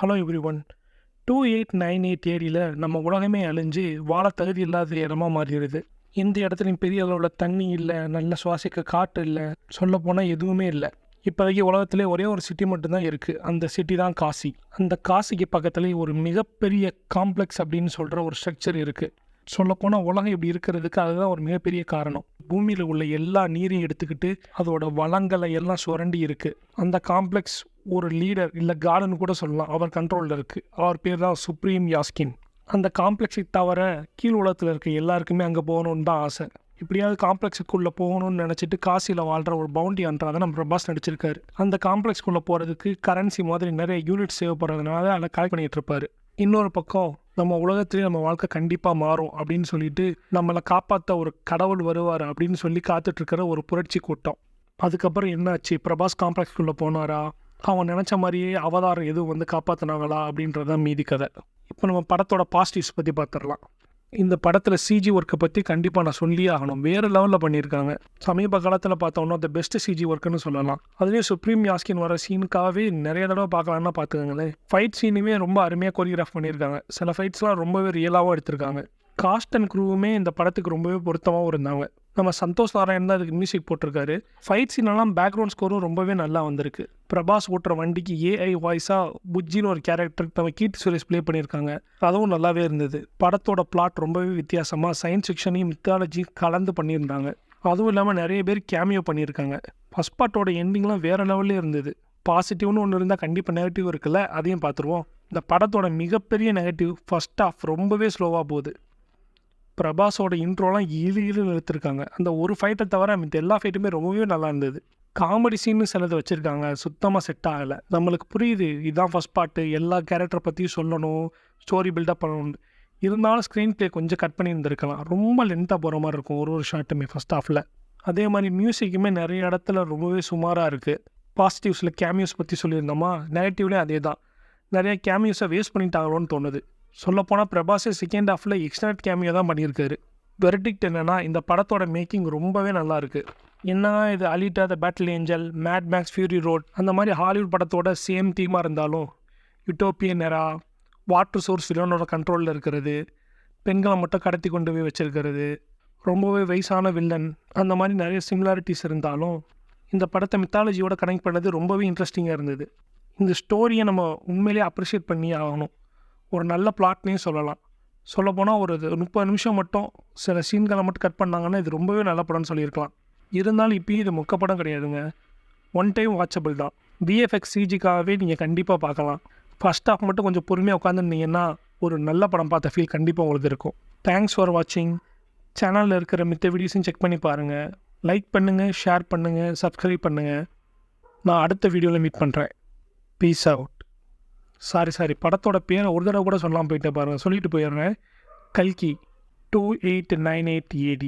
Hello everyone. 2898 ஏடியில் நம்ம உலகமே அழிஞ்சு வாழ தகுதி இல்லாத இடமா மாறிடுது. எந்த இடத்துலையும் பெரிய அளவில் தண்ணி இல்லை, நல்ல சுவாசிக்க காற்று இல்லை, சொல்லப்போனால் எதுவுமே இல்லை. இப்போதைக்கு உலகத்திலே ஒரே ஒரு சிட்டி மட்டும்தான் இருக்குது. அந்த சிட்டி தான் காசி. அந்த காசிக்கு பக்கத்துலேயே ஒரு மிகப்பெரிய காம்ப்ளெக்ஸ் அப்படின்னு சொல்கிற ஒரு ஸ்ட்ரக்சர் இருக்குது. சொல்லப்போனால் உலகம் இப்படி இருக்கிறதுக்கு அதுதான் ஒரு மிகப்பெரிய காரணம். பூமியில் உள்ள எல்லா நீரையும் எடுத்துக்கிட்டு அதோட வளங்களை எல்லாம் சுரண்டி இருக்குது. அந்த காம்ப்ளெக்ஸ் ஒரு லீடர் இல்லை கார்டன் கூட சொல்லலாம், அவர் கண்ட்ரோலில் இருக்குது. அவர் பேர் தான் சுப்ரீம் யாஸ்கின். அந்த காம்ப்ளெக்ஸை தவிர கீழ் உலகத்தில் இருக்க எல்லாருக்குமே அங்கே போகணுன்னு தான் ஆசை. இப்படியாவது காம்ப்ளெக்ஸுக்குள்ளே போகணும்னு நினச்சிட்டு காசியில் வாழ்கிற ஒரு பவுண்டி அன்றாக நம்ம பிரபாஸ் நடிச்சிருக்காரு. அந்த காம்ப்ளெக்ஸ்க்குள்ளே போகிறதுக்கு கரன்சி மாதிரி நிறைய யூனிட்ஸ் தேவைப்படுறதுனால அதை கலெக்ட் பண்ணிகிட்டு இருப்பார். இன்னொரு பக்கம் நம்ம உலகத்திலேயே நம்ம வாழ்க்கை கண்டிப்பாக மாறும் அப்படின்னு சொல்லிட்டு நம்மளை காப்பாற்ற ஒரு கடவுள் வருவார் அப்படின்னு சொல்லி காத்துட்ருக்கிற ஒரு புரட்சி கூட்டம். அதுக்கப்புறம் என்னாச்சு? பிரபாஸ் காம்ப்ளெக்ஸ்க்குள்ளே போனாரா? அவன் நினச்ச மாதிரியே அவதாரம் எதுவும் வந்து காப்பாற்றினாங்களா அப்படின்றதான் மீதி கதை. இப்போ நம்ம படத்தோட பாசிட்டிவ்ஸ் பற்றி பார்த்துடலாம். இந்த படத்தில் சிஜி ஒர்க்கை பற்றி கண்டிப்பாக நான் சொல்லியே ஆகணும். வேறு லெவலில் பண்ணியிருக்காங்க. சமீப காலத்தில் பார்த்தோம்னா த பெஸ்ட் சிஜி ஒர்க்குன்னு சொல்லலாம். அதுலேயும் சுப்ரீம் யாஸ்கின் வர சீனுக்காகவே நிறைய தடவை பார்க்கலான்னா பார்த்துக்கோங்களேன். ஃபைட் சீனுமே ரொம்ப அருமையாக கோரியோகிராஃப் பண்ணியிருக்காங்க. சில ஃபைட்ஸ்லாம் ரொம்பவே ரியலாகவும் எடுத்திருக்காங்க. காஸ்ட் அண்ட் க்ரூவுமே இந்த படத்துக்கு ரொம்பவே பொருத்தமாகவும் இருந்தாங்க. நம்ம சந்தோஷ் நாராயண் தான் அதுக்கு மியூசிக் போட்டிருக்காரு. ஃபைட் சீனெல்லாம் பேக்ரவுண்ட் ஸ்கோரும் ரொம்பவே நல்லா வந்திருக்கு. பிரபாஸ் ஓட்டுற வண்டிக்கு ஏஐ வாய்ஸாக புஜ்ஜின்னு ஒரு கேரக்டர் நம்ம கீர்த்தி சுரேஷ் ப்ளே பண்ணியிருக்காங்க. அதுவும் நல்லாவே இருந்தது. படத்தோட பிளாட் ரொம்பவே வித்தியாசமாக சயின்ஸ் ஃபிக்ஷனையும் மித்தாலஜி கலந்து பண்ணியிருந்தாங்க. அதுவும் இல்லாமல் நிறைய பேர் கேமியோ பண்ணியிருக்காங்க. ஃபஸ்ட் பார்ட்டோட எண்டிங்லாம் வேறு லெவல்லே இருந்தது. பாசிட்டிவ்னு ஒன்று இருந்தால் கண்டிப்பாக நெகட்டிவ் இருக்குல்ல, அதையும் பார்த்துருவோம். இந்த படத்தோட மிகப்பெரிய நெகட்டிவ் ஃபஸ்ட் ஆஃப் ரொம்பவே ஸ்லோவாக போகுது. பிரபாஸோட இன்ட்ரோலாம் இழு எடுத்திருக்காங்க. அந்த ஒரு ஃபைட்டை தவிர மித்த எல்லா ஃபைட்டுமே ரொம்பவே நல்லா இருந்தது. காமெடி சீன்னு சிலது வச்சுருக்காங்க, சுத்தமாக செட் ஆகலை. நம்மளுக்கு புரியுது இதுதான் ஃபஸ்ட் பார்ட்டு, எல்லா கேரக்டரை பற்றியும் சொல்லணும், ஸ்டோரி பில்டப் பண்ணணும். இருந்தாலும் ஸ்க்ரீன் ப்ளே கொஞ்சம் கட் பண்ணி இருந்திருக்கலாம். ரொம்ப லென்த்தாக போகிற மாதிரி இருக்கும் ஒரு ஷார்ட்டுமே ஃபஸ்ட் ஹாஃபில். அதே மாதிரி மியூசிக்குமே நிறைய இடத்துல ரொம்பவே சுமாராக இருக்குது. பாசிட்டிவ்ஸில் கேமியோஸ் பற்றி சொல்லியிருந்தோமா, நெகட்டிவ்லேயும் அதே தான். நிறைய கேமியோஸை வேஸ்ட் பண்ணிட்டாங்களோன்னு தோணுது. சொல்லப்போனால் பிரபாஸே செகண்ட் ஹாஃபில் எக்ஸ்டெண்டட் கேமியோ தான் பண்ணியிருக்காரு. வெர்டிக்ட் என்னென்னா, இந்த படத்தோட மேக்கிங் ரொம்பவே நல்லா இருக்குது. என்ன இது Alita the battle angel, Mad Max Fury Road அந்த மாதிரி ஹாலிவுட் படத்தோட சேம் தீமாக இருந்தாலும் யூட்டோப்பியன் எரா, வாட்டர் சோர்ஸ் வில்லனோட கண்ட்ரோலில் இருக்கிறது, பெண்களை மட்டும் கடத்தி கொண்டு போய் வச்சுருக்கிறது, ரொம்பவே வயசான வில்லன், அந்த மாதிரி நிறைய சிமிலாரிட்டிஸ் இருந்தாலும் இந்த படத்தை மித்தாலஜியோட கனெக்ட் பண்ணது ரொம்பவே இன்ட்ரெஸ்டிங்காக இருந்தது. இந்த ஸ்டோரியை நம்ம உண்மையிலேயே அப்ரிஷியேட் பண்ணி ஆகணும். ஒரு நல்ல பிளாட்னே சொல்லலாம். சொல்லப்போனால் ஒரு 30 நிமிஷம் மட்டும் சில சீன்களை மட்டும் கட் பண்ணாங்கன்னா இது ரொம்பவே நல்ல படம்னு சொல்லியிருக்கலாம். இருந்தாலும் இப்போயும் இது மொக்க படம் கிடையாதுங்க. ஒன் டைம் வாட்சபிள் தான். விஎஃப்எக்ஸ் சிஜிக்காகவே நீங்கள் கண்டிப்பாக பார்க்கலாம். ஃபஸ்ட் ஹாஃப் மட்டும் கொஞ்சம் பொறுமையாக உட்காந்துருந்தீங்கன்னா ஒரு நல்ல படம் பார்த்த ஃபீல் கண்டிப்பாக உங்களுக்கு இருக்கும். தேங்க்ஸ் ஃபார் வாட்சிங். சேனலில் இருக்கிற மித்த வீடியோஸையும் செக் பண்ணி பாருங்கள். லைக் பண்ணுங்கள், ஷேர் பண்ணுங்கள், சப்ஸ்கிரைப் பண்ணுங்கள். நான் அடுத்த வீடியோவில் மீட் பண்ணுறேன். Peace out. சாரி படத்தோட பேரை ஒரு தடவை கூட சொல்லாமல் போயிட்டே பாருங்கள். சொல்லிட்டு போயிடுறேன். கல்கி 2898 AD.